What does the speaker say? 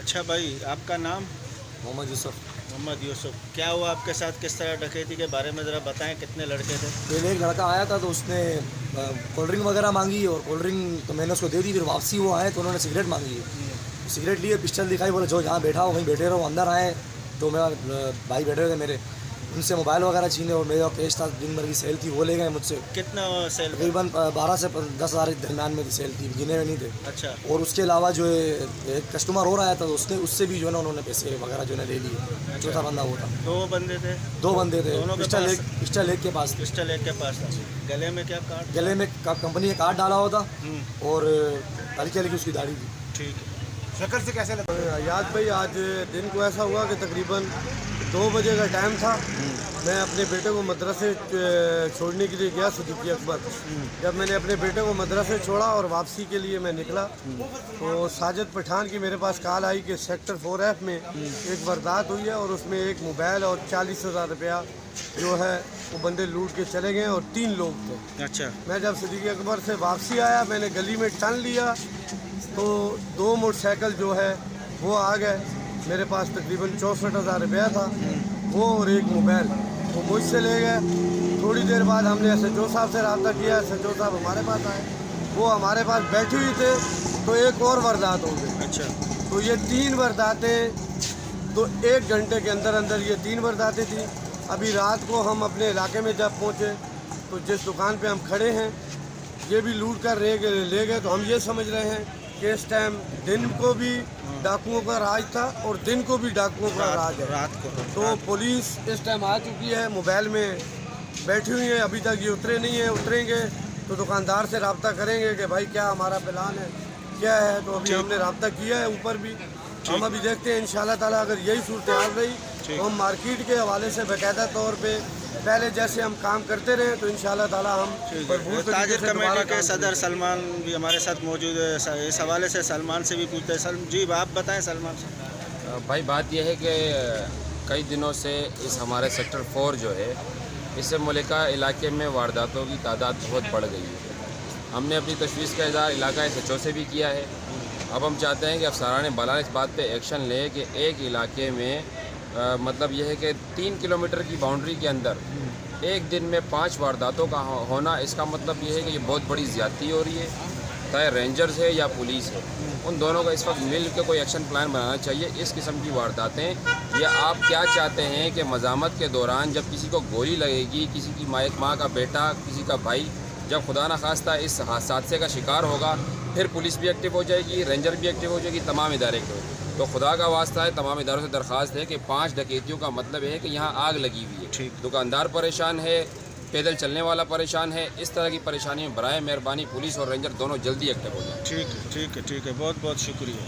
अच्छा भाई, आपका नाम? मोहम्मद यूसुफ। मोहम्मद यूसुफ। क्या हुआ आपके साथ, किस तरह डकैती के बारे में ज़रा बताएं, कितने लड़के थे? पहले एक लड़का आया था तो उसने कोल्ड ड्रिंक वगैरह मांगी और कोल्ड ड्रिंक तो मैंने उसको दे दी। फिर वापसी वो आए तो उन्होंने सिगरेट मांगी। सिगरेट लिए, पिस्टल दिखाई, बोले जो जहाँ बैठा हो वहीं बैठे रहो। अंदर आए तो मेरा भाई बैठे थे मेरे, उनसे मोबाइल वगैरह छीने और मेरा कैश था, दिन भर की सेल थी, वो ले गए मुझसे। कितना सेल में? तकरीबन 12 से 10,000 के दरमियान में सेल थी, गिने हुए नहीं थे। अच्छा। और उसके अलावा जो है एक कस्टमर और आया था तो उससे भी जो है ना उन्होंने पैसे वगैरह जो है ले लिए। चौथा बंदा वो था। दो बंदे थे? दो बंदे थे। दोनों के पिस्टल एक के पास थे। पिस्टल एक के पास था। गले में क्या काट? गले में कंपनी का कार्ड डाला हुआ था और हल्की हल्की उसकी दाढ़ी थी। ठीक है। शक्ल से कैसे लगा? याद भाई, आज दिन को ऐसा हुआ कि तकरीबन 2 बजे का टाइम था। मैं अपने बेटे को मदरसे छोड़ने के लिए गया सिद्दीकी अकबर। जब मैंने अपने बेटे को मदरसे छोड़ा और वापसी के लिए मैं निकला तो साजिद पठान की मेरे पास कॉल आई कि सेक्टर 4F में एक वारदात हुई है और उसमें एक मोबाइल और 40,000 रुपया जो है वो बंदे लूट के चले गए और 3 लोग थे। अच्छा। मैं जब सिद्दीकी अकबर से वापसी आया, मैंने गली में टर्न लिया तो 2 मोटरसाइकिल जो है वो आ गए। मेरे पास तकरीबन 64,000 रुपया था, वो और एक मोबाइल वो मुझसे ले गए। थोड़ी देर बाद हमने SHO साहब से रब्ता किया। SHO साहब हमारे पास आए, वो हमारे पास बैठे हुए थे तो एक और वारदात हो गई। अच्छा। तो ये 3 वारदातें, तो 1 घंटे के अंदर अंदर ये 3 वारदातें थी। अभी रात को हम अपने इलाके में जब पहुँचे तो जिस दुकान पे हम खड़े हैं ये भी लूट कर ले गए। तो हम ये समझ रहे हैं कि इस टाइम दिन को भी डाकुओं का राज था और दिन को भी डाकुओं का राज है। रात को तो पुलिस इस टाइम आ चुकी है, मोबाइल में बैठी हुई है। अभी तक ये उतरे नहीं है, उतरेंगे तो दुकानदार से रब्ता करेंगे कि भाई क्या हमारा प्लान है, क्या है। तो अभी हमने रब्ता किया है ऊपर भी। हम अभी देखते हैं इंशाल्लाह ताला अगर यही सूरत हाल रही तो हम मार्केट के हवाले से बाकायदा तौर पे पहले जैसे हम काम करते रहे तो इंशाल्लाह ताला हम भरपूर ताजिर कमेटी के सदर सलमान भी हमारे साथ मौजूद है। इस हवाले से सलमान से भी पूछते हैं। जी आप बताएं सलमान से। भाई बात यह है कि कई दिनों से इस हमारे सेक्टर 4 जो है इससे मुल्का इलाके में वारदातों की तादाद बहुत बढ़ गई है। हमने अपनी तशवीश का इज़हार इलाका SHO से भी किया है। अब हम चाहते हैं कि अफसरान बाला इस बात पे एक्शन लें कि एक इलाके में मतलब यह है कि 3 किलोमीटर की बाउंड्री के अंदर एक दिन में 5 वारदातों का होना, इसका मतलब यह है कि ये बहुत बड़ी ज़्यादती हो रही है। चाहे रेंजर्स है या पुलिस है, उन दोनों का इस वक्त मिल के कोई एक्शन प्लान बनाना चाहिए। इस किस्म की वारदातें, या आप क्या चाहते हैं कि मज़ामत के दौरान जब किसी को गोली लगेगी, किसी की माँ का बेटा, किसी का भाई जब खुदा न खास्ता इस हादसे का शिकार होगा, फिर पुलिस भी एक्टिव हो जाएगी, रेंजर भी एक्टिव हो जाएगी, तमाम इदारे को। तो खुदा का वास्ता है, तमाम इदारों से दरख्वास्त है कि 5 डकैतियों का मतलब है कि यहाँ आग लगी हुई है, दुकानदार परेशान है, पैदल चलने वाला परेशान है। इस तरह की परेशानी में बराए मेहरबानी पुलिस और रेंजर दोनों जल्दी एक्टिव हो जाए। ठीक है, ठीक है, ठीक है। बहुत बहुत शुक्रिया।